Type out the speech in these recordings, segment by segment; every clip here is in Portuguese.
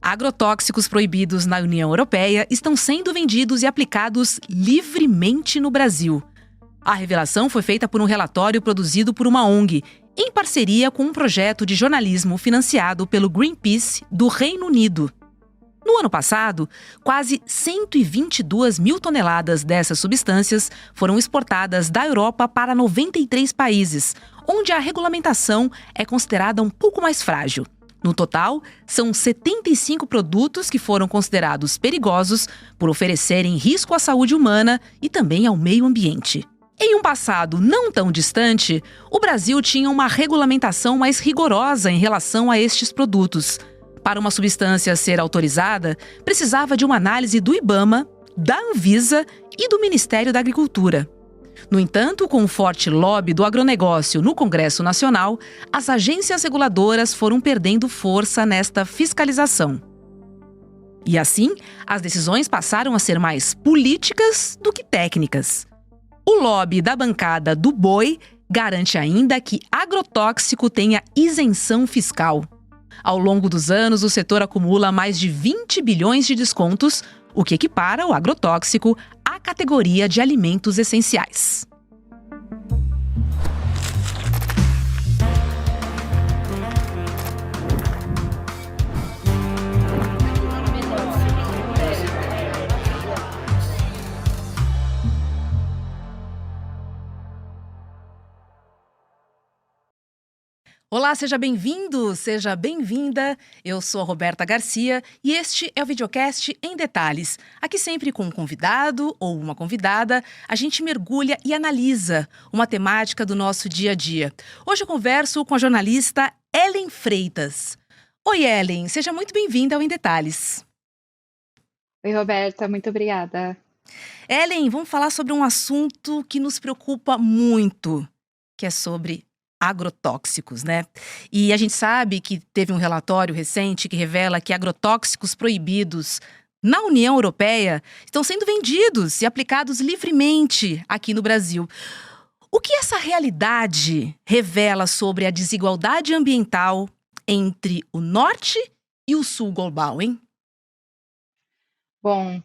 Agrotóxicos proibidos na União Europeia estão sendo vendidos e aplicados livremente no Brasil. A revelação foi feita por um relatório produzido por uma ONG, em parceria com um projeto de jornalismo financiado pelo Greenpeace do Reino Unido. No ano passado, quase 122 mil toneladas dessas substâncias foram exportadas da Europa para 93 países, onde a regulamentação é considerada um pouco mais frágil. No total, são 75 produtos que foram considerados perigosos por oferecerem risco à saúde humana e também ao meio ambiente. Em um passado não tão distante, o Brasil tinha uma regulamentação mais rigorosa em relação a estes produtos. Para uma substância ser autorizada, precisava de uma análise do IBAMA, da Anvisa e do Ministério da Agricultura. No entanto, com o forte lobby do agronegócio no Congresso Nacional, as agências reguladoras foram perdendo força nesta fiscalização. E assim, as decisões passaram a ser mais políticas do que técnicas. O lobby da bancada do boi garante ainda que agrotóxico tenha isenção fiscal. Ao longo dos anos, o setor acumula mais de 20 bilhões de descontos, o que equipara o agrotóxico à categoria de alimentos essenciais. Olá, seja bem-vindo, seja bem-vinda. Eu sou a Roberta Garcia e este é o videocast Em Detalhes. Aqui sempre com um convidado ou uma convidada, a gente mergulha e analisa uma temática do nosso dia a dia. Hoje eu converso com a jornalista Ellen Freitas. Oi, Ellen, seja muito bem-vinda ao Em Detalhes. Oi, Roberta, muito obrigada. Ellen, vamos falar sobre um assunto que nos preocupa muito, que é sobre agrotóxicos, né? E a gente sabe que teve um relatório recente que revela que agrotóxicos proibidos na União Europeia estão sendo vendidos e aplicados livremente aqui no Brasil. O que essa realidade revela sobre a desigualdade ambiental entre o norte e o sul global, hein? Bom,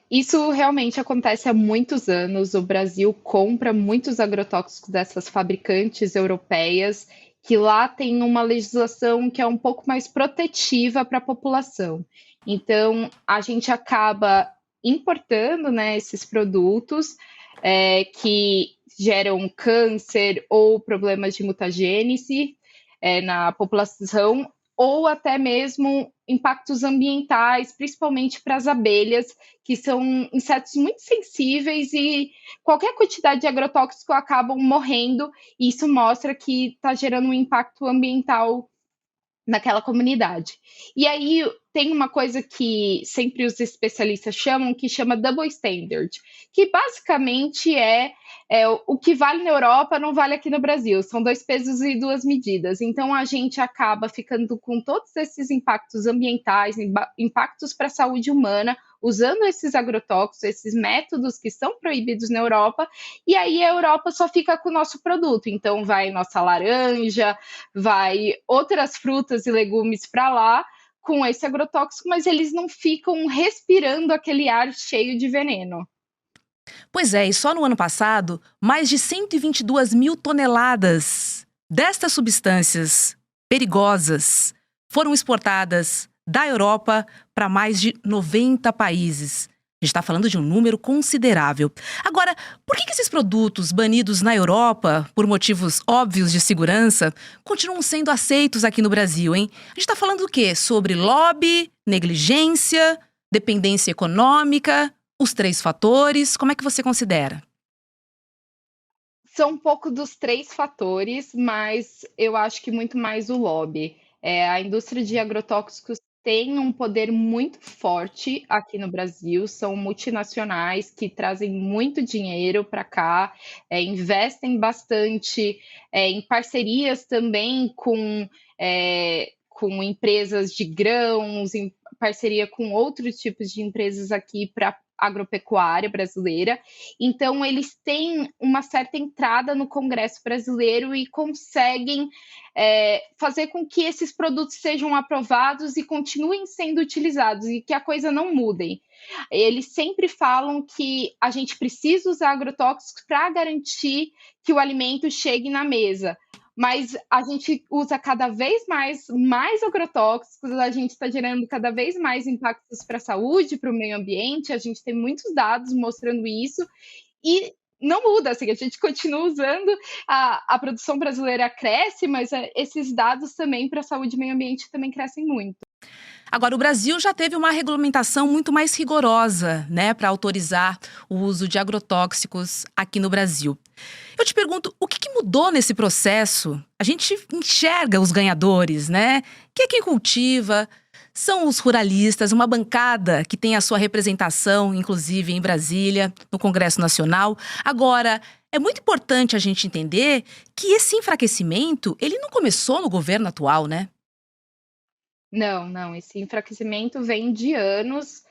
isso realmente acontece há muitos anos. O Brasil compra muitos agrotóxicos dessas fabricantes europeias, que lá tem uma legislação que é um pouco mais protetiva para a população. Então, a gente acaba importando, né, esses produtos que geram câncer ou problemas de mutagênese na população, ou até mesmo impactos ambientais, principalmente para as abelhas, que são insetos muito sensíveis e qualquer quantidade de agrotóxico acabam morrendo, e isso mostra que está gerando um impacto ambiental naquela comunidade. E aí tem uma coisa que sempre os especialistas chamam, que chama double standard, que basicamente é o que vale na Europa não vale aqui no Brasil, são dois pesos e duas medidas. Então a gente acaba ficando com todos esses impactos ambientais, impactos para a saúde humana, usando esses agrotóxicos, esses métodos que são proibidos na Europa, e aí a Europa só fica com o nosso produto. Então vai nossa laranja, vai outras frutas e legumes para lá com esse agrotóxico, mas eles não ficam respirando aquele ar cheio de veneno. Pois é, e só no ano passado, mais de 122 mil toneladas destas substâncias perigosas foram exportadas da Europa para mais de 90 países. A gente está falando de um número considerável. Agora, por que esses produtos banidos na Europa, por motivos óbvios de segurança, continuam sendo aceitos aqui no Brasil, hein? A gente está falando do quê? Sobre lobby, negligência, dependência econômica, os três fatores? Como é que você considera? São um pouco dos três fatores, mas eu acho que muito mais o lobby. A indústria de agrotóxicos tem um poder muito forte aqui no Brasil, são multinacionais que trazem muito dinheiro para cá, investem bastante em parcerias também com empresas de grãos, em parceria com outros tipos de empresas aqui para agropecuária brasileira. Então, eles têm uma certa entrada no Congresso brasileiro e conseguem fazer com que esses produtos sejam aprovados e continuem sendo utilizados e que a coisa não mude. Eles sempre falam que a gente precisa usar agrotóxicos para garantir que o alimento chegue na mesa. Mas a gente usa cada vez mais agrotóxicos, a gente está gerando cada vez mais impactos para a saúde, para o meio ambiente, a gente tem muitos dados mostrando isso, e não muda, assim, a gente continua usando, a produção brasileira cresce, mas esses dados também para a saúde e meio ambiente também crescem muito. Agora, o Brasil já teve uma regulamentação muito mais rigorosa, né, para autorizar o uso de agrotóxicos aqui no Brasil. Eu te pergunto, o que mudou nesse processo? A gente enxerga os ganhadores, né? Que é quem cultiva, são os ruralistas, uma bancada que tem a sua representação, inclusive em Brasília, no Congresso Nacional. Agora, é muito importante a gente entender que esse enfraquecimento, ele não começou no governo atual, né? Não, esse enfraquecimento vem de anos.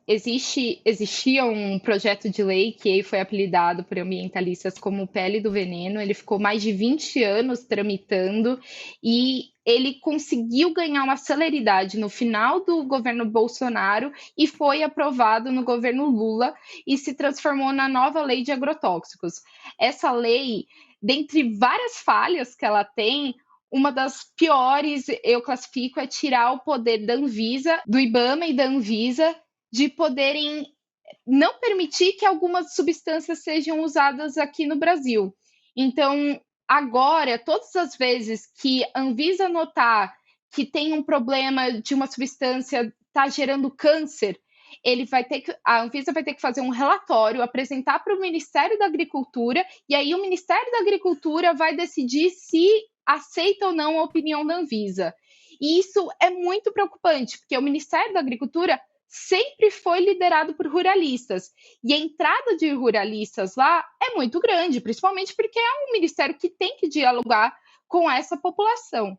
Existia um projeto de lei que foi apelidado por ambientalistas como Pele do Veneno. Ele ficou mais de 20 anos tramitando e ele conseguiu ganhar uma celeridade no final do governo Bolsonaro e foi aprovado no governo Lula e se transformou na nova lei de agrotóxicos. Essa lei, dentre várias falhas que ela tem, uma das piores, eu classifico, é tirar o poder da Anvisa, do IBAMA e da Anvisa, de poderem não permitir que algumas substâncias sejam usadas aqui no Brasil. Então, agora, todas as vezes que a Anvisa notar que tem um problema de uma substância está gerando câncer, a Anvisa vai ter que fazer um relatório, apresentar para o Ministério da Agricultura, e aí o Ministério da Agricultura vai decidir se aceita ou não a opinião da Anvisa. E isso é muito preocupante, porque o Ministério da Agricultura sempre foi liderado por ruralistas. E a entrada de ruralistas lá é muito grande, principalmente porque é um ministério que tem que dialogar com essa população.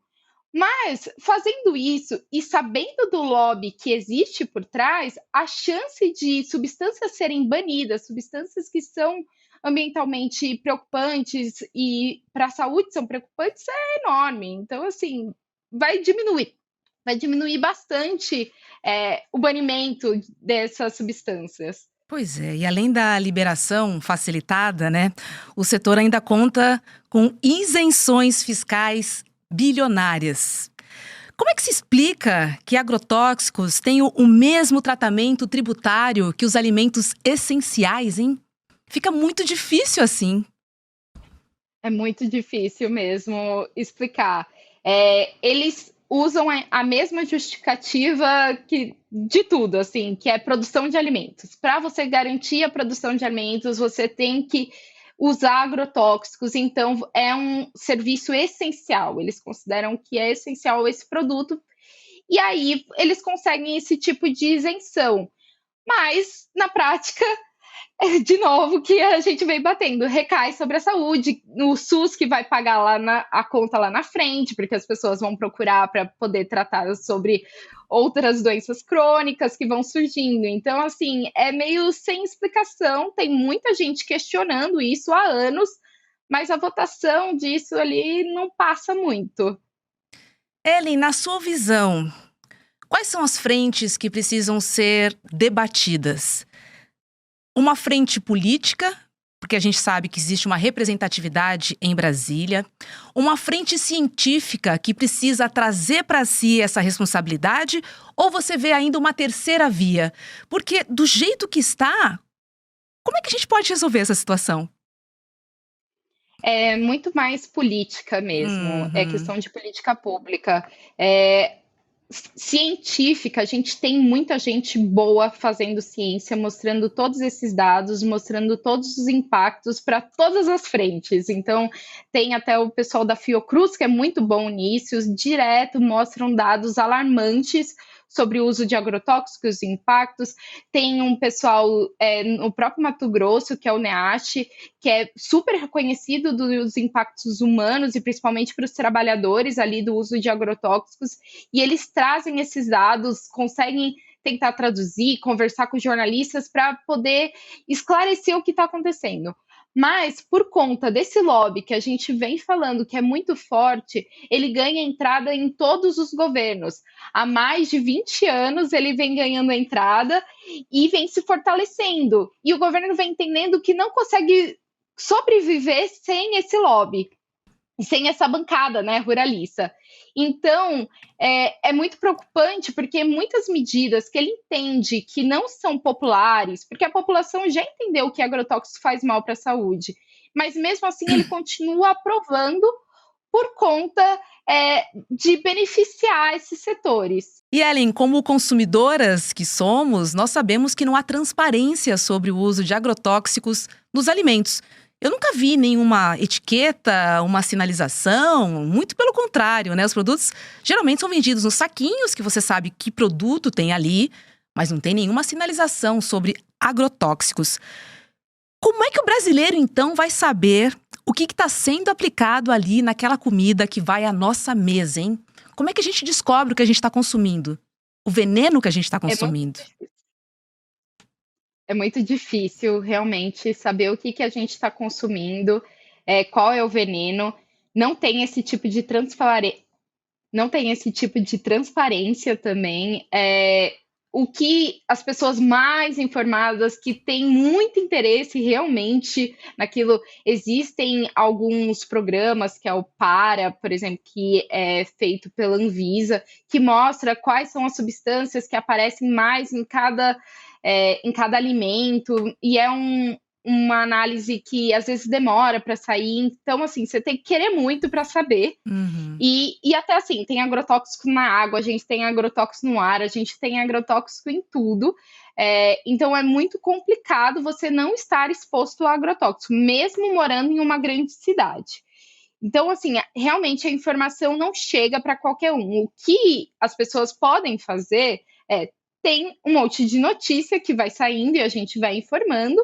Mas, fazendo isso e sabendo do lobby que existe por trás, a chance de substâncias serem banidas, substâncias que são ambientalmente preocupantes e para a saúde são preocupantes, é enorme. Então, assim, vai diminuir bastante o banimento dessas substâncias. Pois é, e além da liberação facilitada, né, o setor ainda conta com isenções fiscais bilionárias. Como é que se explica que agrotóxicos têm o mesmo tratamento tributário que os alimentos essenciais, hein? Fica muito difícil assim. É muito difícil mesmo explicar. Eles usam a mesma justificativa de tudo, assim, que é produção de alimentos. Para você garantir a produção de alimentos, você tem que usar agrotóxicos, então é um serviço essencial. Eles consideram que é essencial esse produto, e aí eles conseguem esse tipo de isenção. Mas, na prática, de novo, que a gente vem batendo, recai sobre a saúde, o SUS que vai pagar a conta lá na frente, porque as pessoas vão procurar para poder tratar sobre outras doenças crônicas que vão surgindo. Então, assim, é meio sem explicação, tem muita gente questionando isso há anos, mas a votação disso ali não passa muito. Ellen, na sua visão, quais são as frentes que precisam ser debatidas? Uma frente política, porque a gente sabe que existe uma representatividade em Brasília. Uma frente científica que precisa trazer para si essa responsabilidade? Ou você vê ainda uma terceira via? Porque do jeito que está, como é que a gente pode resolver essa situação? É muito mais política mesmo, é Uhum. questão de política pública. Científica, a gente tem muita gente boa fazendo ciência, mostrando todos esses dados, mostrando todos os impactos para todas as frentes. Então, tem até o pessoal da Fiocruz, que é muito bom nisso, direto mostram dados alarmantes sobre o uso de agrotóxicos e impactos. Tem um pessoal no próprio Mato Grosso, que é o NEASH, que é super reconhecido dos impactos humanos e principalmente para os trabalhadores ali do uso de agrotóxicos, e eles trazem esses dados, conseguem tentar traduzir, conversar com jornalistas para poder esclarecer o que está acontecendo. Mas, por conta desse lobby que a gente vem falando, que é muito forte, ele ganha entrada em todos os governos. Há mais de 20 anos ele vem ganhando entrada e vem se fortalecendo. E o governo vem entendendo que não consegue sobreviver sem esse lobby, sem essa bancada, né, ruralista. Então, é muito preocupante, porque muitas medidas que ele entende que não são populares, porque a população já entendeu que agrotóxico faz mal para a saúde, mas mesmo assim ele continua aprovando por conta de beneficiar esses setores. E Ellen, como consumidoras que somos, nós sabemos que não há transparência sobre o uso de agrotóxicos nos alimentos. Eu nunca vi nenhuma etiqueta, uma sinalização, muito pelo contrário, né? Os produtos geralmente são vendidos nos saquinhos, que você sabe que produto tem ali, mas não tem nenhuma sinalização sobre agrotóxicos. Como é que o brasileiro, então, vai saber o que está sendo aplicado ali naquela comida que vai à nossa mesa, hein? Como é que a gente descobre o que a gente está consumindo? O veneno que a gente está consumindo? É muito difícil realmente saber o que a gente está consumindo, qual é o veneno. Não tem esse tipo de transparência também. O que as pessoas mais informadas, que têm muito interesse realmente naquilo, existem alguns programas, que é o PARA, por exemplo, que é feito pela Anvisa, que mostra quais são as substâncias que aparecem mais em cada alimento, e é uma análise que às vezes demora para sair. Então, assim, você tem que querer muito para saber. Uhum. E até assim, tem agrotóxico na água, a gente tem agrotóxico no ar, a gente tem agrotóxico em tudo. Então é muito complicado você não estar exposto a agrotóxico, mesmo morando em uma grande cidade. Então, assim, realmente a informação não chega para qualquer um. O que as pessoas podem fazer tem um monte de notícia que vai saindo e a gente vai informando,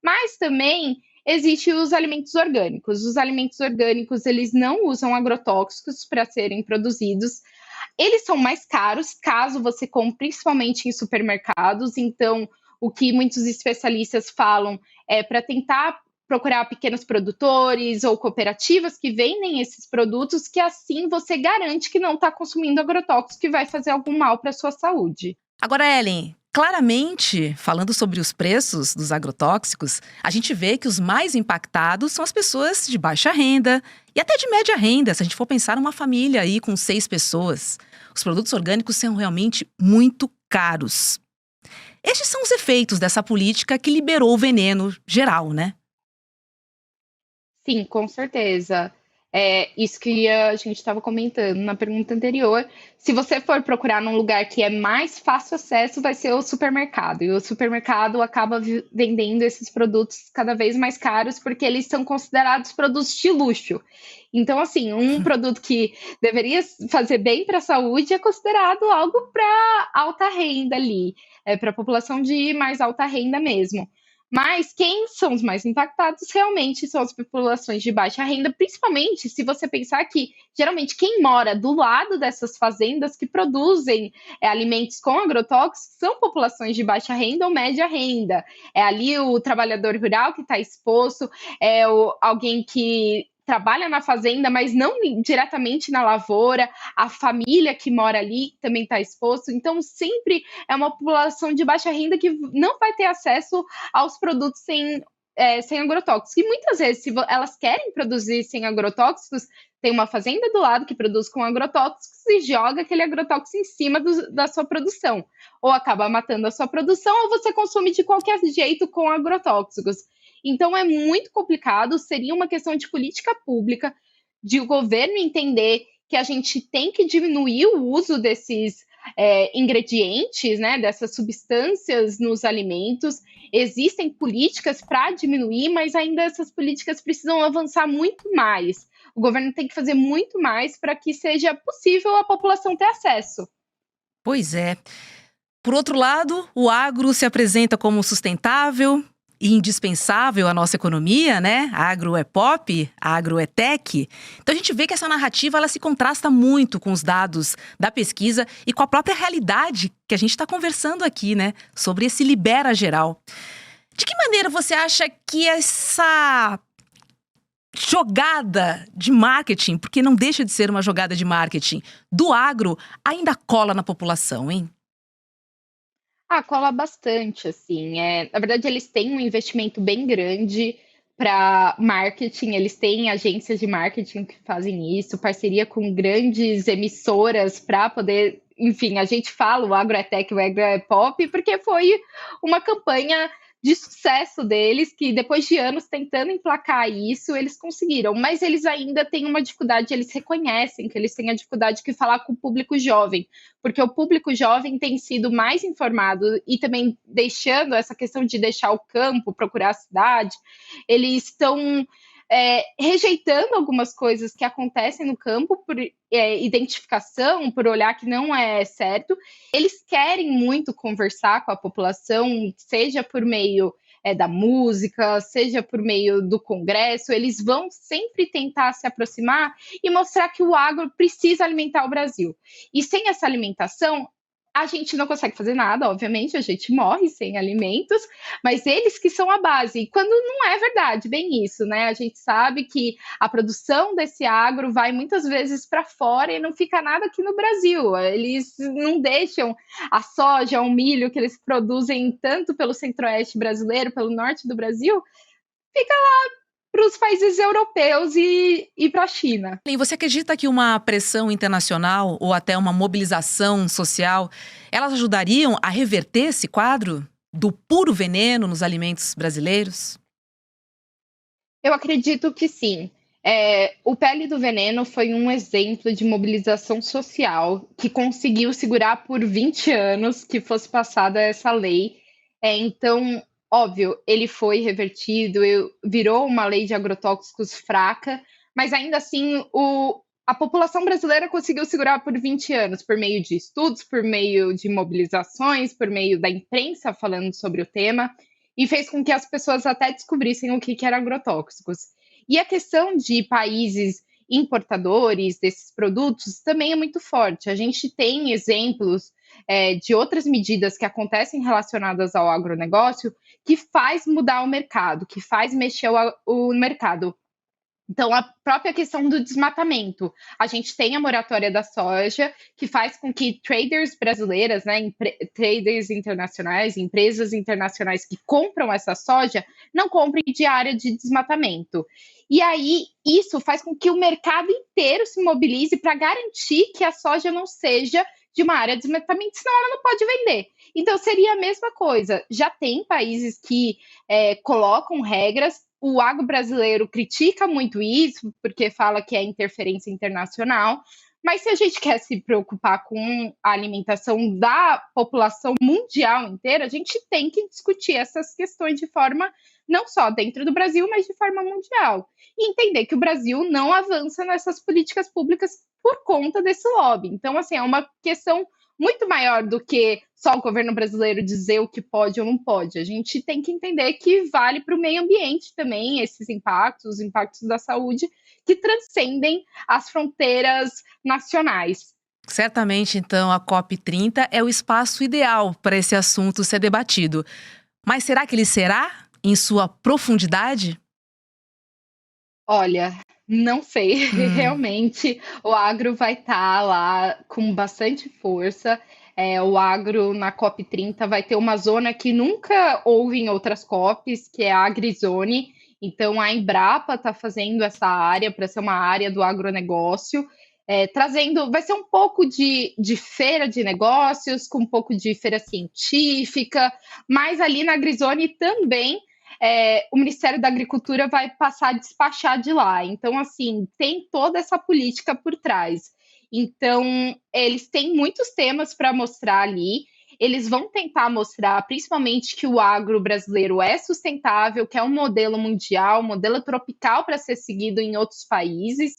mas também existem os alimentos orgânicos. Os alimentos orgânicos, eles não usam agrotóxicos para serem produzidos. Eles são mais caros, caso você compre, principalmente em supermercados. Então, o que muitos especialistas falam é para tentar procurar pequenos produtores ou cooperativas que vendem esses produtos, que assim você garante que não está consumindo agrotóxico que vai fazer algum mal para a sua saúde. Agora, Ellen, claramente, falando sobre os preços dos agrotóxicos, a gente vê que os mais impactados são as pessoas de baixa renda e até de média renda, se a gente for pensar numa família aí com 6 pessoas. Os produtos orgânicos são realmente muito caros. Estes são os efeitos dessa política que liberou o veneno geral, né? Sim, com certeza. Isso que a gente estava comentando na pergunta anterior. Se você for procurar num lugar que é mais fácil acesso, vai ser o supermercado. E o supermercado acaba vendendo esses produtos cada vez mais caros, porque eles são considerados produtos de luxo. Então, assim, um produto que deveria fazer bem para a saúde é considerado algo para alta renda ali, para a população de mais alta renda mesmo. Mas quem são os mais impactados realmente são as populações de baixa renda, principalmente se você pensar que, geralmente, quem mora do lado dessas fazendas que produzem alimentos com agrotóxicos são populações de baixa renda ou média renda. É ali o trabalhador rural que está exposto, alguém que trabalha na fazenda, mas não diretamente na lavoura, a família que mora ali também está exposto. Então, sempre é uma população de baixa renda que não vai ter acesso aos produtos sem agrotóxicos. E muitas vezes, se elas querem produzir sem agrotóxicos, tem uma fazenda do lado que produz com agrotóxicos e joga aquele agrotóxico em cima da sua produção. Ou acaba matando a sua produção, ou você consome de qualquer jeito com agrotóxicos. Então, é muito complicado, seria uma questão de política pública, de o governo entender que a gente tem que diminuir o uso desses ingredientes, né, dessas substâncias nos alimentos. Existem políticas para diminuir, mas ainda essas políticas precisam avançar muito mais. O governo tem que fazer muito mais para que seja possível a população ter acesso. Pois é. Por outro lado, o agro se apresenta como sustentável. e indispensável à nossa economia, né? Agro é pop, agro é tech. Então a gente vê que essa narrativa ela se contrasta muito com os dados da pesquisa e com a própria realidade que a gente está conversando aqui, né? Sobre esse libera geral. De que maneira você acha que essa jogada de marketing, porque não deixa de ser uma jogada de marketing, do agro ainda cola na população, hein? Cola bastante, assim. Na verdade, eles têm um investimento bem grande para marketing, eles têm agências de marketing que fazem isso, parceria com grandes emissoras para poder. Enfim, a gente fala o agro é tech, o agro é pop, porque foi uma campanha de sucesso deles, que depois de anos tentando emplacar isso, eles conseguiram. Mas eles ainda têm uma dificuldade, eles reconhecem que eles têm a dificuldade de falar com o público jovem, porque o público jovem tem sido mais informado e também deixando essa questão de deixar o campo, procurar a cidade, eles estão rejeitando algumas coisas que acontecem no campo por identificação, por olhar que não é certo. Eles querem muito conversar com a população, seja por meio da música, seja por meio do congresso, eles vão sempre tentar se aproximar e mostrar que o agro precisa alimentar o Brasil. E sem essa alimentação, a gente não consegue fazer nada, obviamente, a gente morre sem alimentos, mas eles que são a base. E quando não é verdade, bem isso, né? A gente sabe que a produção desse agro vai muitas vezes para fora e não fica nada aqui no Brasil. Eles não deixam a soja, o milho que eles produzem tanto pelo centro-oeste brasileiro, pelo norte do Brasil, fica para os países europeus e para a China. E você acredita que uma pressão internacional ou até uma mobilização social, elas ajudariam a reverter esse quadro do puro veneno nos alimentos brasileiros? Eu acredito que sim. O Pele do Veneno foi um exemplo de mobilização social que conseguiu segurar por 20 anos que fosse passada essa lei. Então, óbvio, ele foi revertido, virou uma lei de agrotóxicos fraca, mas ainda assim a população brasileira conseguiu segurar por 20 anos, por meio de estudos, por meio de mobilizações, por meio da imprensa falando sobre o tema, e fez com que as pessoas até descobrissem o que eram agrotóxicos. E a questão de países importadores desses produtos também é muito forte. A gente tem exemplos de outras medidas que acontecem relacionadas ao agronegócio que faz mudar o mercado, que faz mexer o mercado. Então, a própria questão do desmatamento. A gente tem a moratória da soja, que faz com que traders brasileiras, né, traders internacionais, empresas internacionais que compram essa soja, não comprem de área de desmatamento. E aí, isso faz com que o mercado inteiro se mobilize para garantir que a soja não seja de uma área de desmatamento, senão ela não pode vender. Então, seria a mesma coisa. Já tem países que colocam regras. O agro brasileiro critica muito isso, porque fala que é interferência internacional, mas se a gente quer se preocupar com a alimentação da população mundial inteira, a gente tem que discutir essas questões de forma não só dentro do Brasil, mas de forma mundial. E entender que o Brasil não avança nessas políticas públicas por conta desse lobby. Então, assim, é uma questão muito maior do que só o governo brasileiro dizer o que pode ou não pode. A gente tem que entender que vale para o meio ambiente também esses impactos, os impactos da saúde, que transcendem as fronteiras nacionais. Certamente, então, a COP30 é o espaço ideal para esse assunto ser debatido. Mas será que ele será em sua profundidade? Olha, não sei. Realmente, o agro vai estar lá com bastante força. O agro na COP30 vai ter uma zona que nunca houve em outras COPs, que é a AgriZone. Então, a Embrapa está fazendo essa área para ser uma área do agronegócio, trazendo, vai ser um pouco de feira de negócios, com um pouco de feira científica, mas ali na AgriZone também o Ministério da Agricultura vai passar a despachar de lá. Então, assim, tem toda essa política por trás. Então, eles têm muitos temas para mostrar ali. Eles vão tentar mostrar, principalmente, que o agro brasileiro é sustentável, que é um modelo mundial, um modelo tropical para ser seguido em outros países,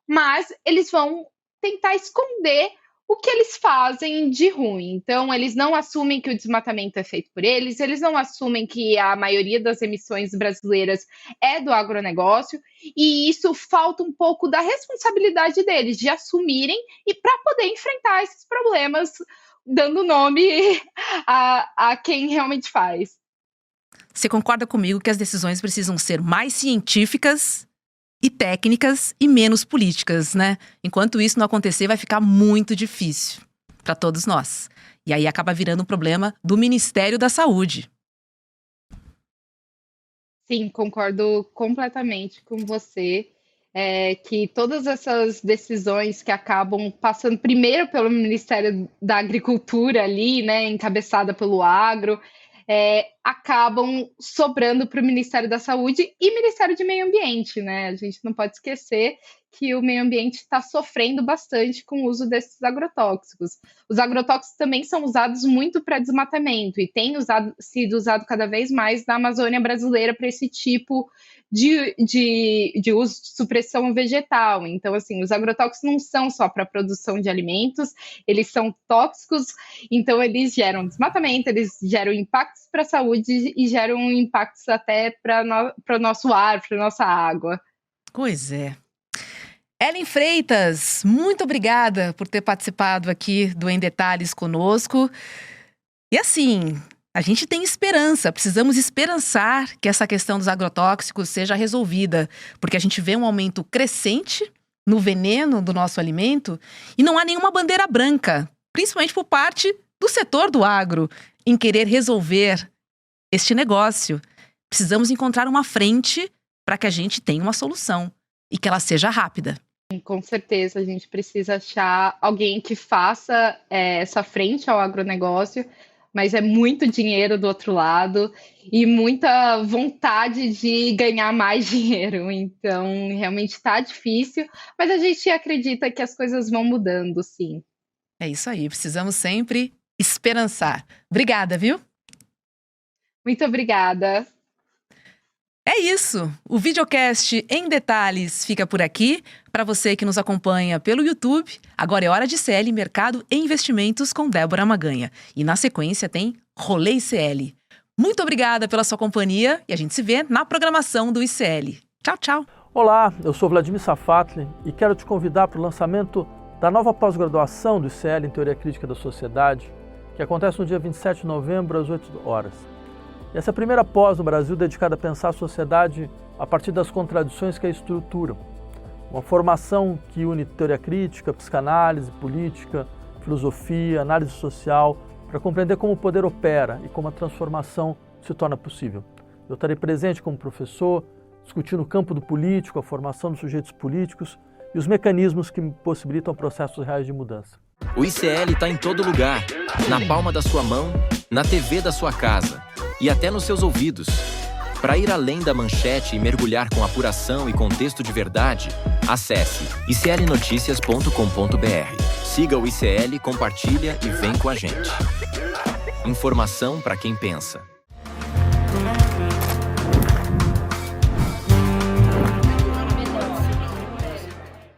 mas eles vão tentar esconder o que eles fazem de ruim. Então, eles não assumem que o desmatamento é feito por eles não assumem que a maioria das emissões brasileiras é do agronegócio, e isso falta um pouco da responsabilidade deles, de assumirem e para poder enfrentar esses problemas, dando nome a quem realmente faz. Você concorda comigo que as decisões precisam ser mais científicas e técnicas e menos políticas, né? Enquanto isso não acontecer, vai ficar muito difícil para todos nós. E aí acaba virando um problema do Ministério da Saúde. Sim, concordo completamente com você. Que todas essas decisões que acabam passando primeiro pelo Ministério da Agricultura ali, né, encabeçada pelo agro, acabam sobrando para o Ministério da Saúde e Ministério de Meio Ambiente, né? A gente não pode esquecer que o meio ambiente está sofrendo bastante com o uso desses agrotóxicos. Os agrotóxicos também são usados muito para desmatamento e têm sido usado cada vez mais na Amazônia brasileira para esse tipo de uso de supressão vegetal. Então, assim, os agrotóxicos não são só para a produção de alimentos, eles são tóxicos, então eles geram desmatamento, eles geram impactos para a saúde e geram impactos até para o nosso ar, para a nossa água. Pois é. Ellen Freitas, muito obrigada por ter participado aqui do Em Detalhes conosco. E assim, a gente tem esperança, precisamos esperançar que essa questão dos agrotóxicos seja resolvida, porque a gente vê um aumento crescente no veneno do nosso alimento e não há nenhuma bandeira branca, principalmente por parte do setor do agro, em querer resolver este negócio. Precisamos encontrar uma frente para que a gente tenha uma solução e que ela seja rápida. Com certeza, a gente precisa achar alguém que faça essa frente ao agronegócio, mas é muito dinheiro do outro lado e muita vontade de ganhar mais dinheiro. Então, realmente está difícil, mas a gente acredita que as coisas vão mudando, sim. É isso aí, precisamos sempre esperançar. Obrigada, viu? Muito obrigada. É isso, o videocast Em Detalhes fica por aqui. Para você que nos acompanha pelo YouTube, agora é hora de ICL Mercado e Investimentos com Débora Maganha. E na sequência tem Rolê ICL. Muito obrigada pela sua companhia e a gente se vê na programação do ICL. Tchau, tchau. Olá, eu sou Vladimir Safatli e quero te convidar para o lançamento da nova pós-graduação do ICL em Teoria Crítica da Sociedade, que acontece no dia 27 de novembro, às 8 horas. E essa é a primeira pós no Brasil dedicada a pensar a sociedade a partir das contradições que a estruturam. Uma formação que une teoria crítica, psicanálise, política, filosofia, análise social, para compreender como o poder opera e como a transformação se torna possível. Eu estarei presente como professor, discutindo o campo do político, a formação dos sujeitos políticos e os mecanismos que possibilitam processos reais de mudança. O ICL está em todo lugar, na palma da sua mão, na TV da sua casa e até nos seus ouvidos. Para ir além da manchete e mergulhar com apuração e contexto de verdade, acesse iclnoticias.com.br. Siga o ICL, compartilha e vem com a gente. Informação para quem pensa.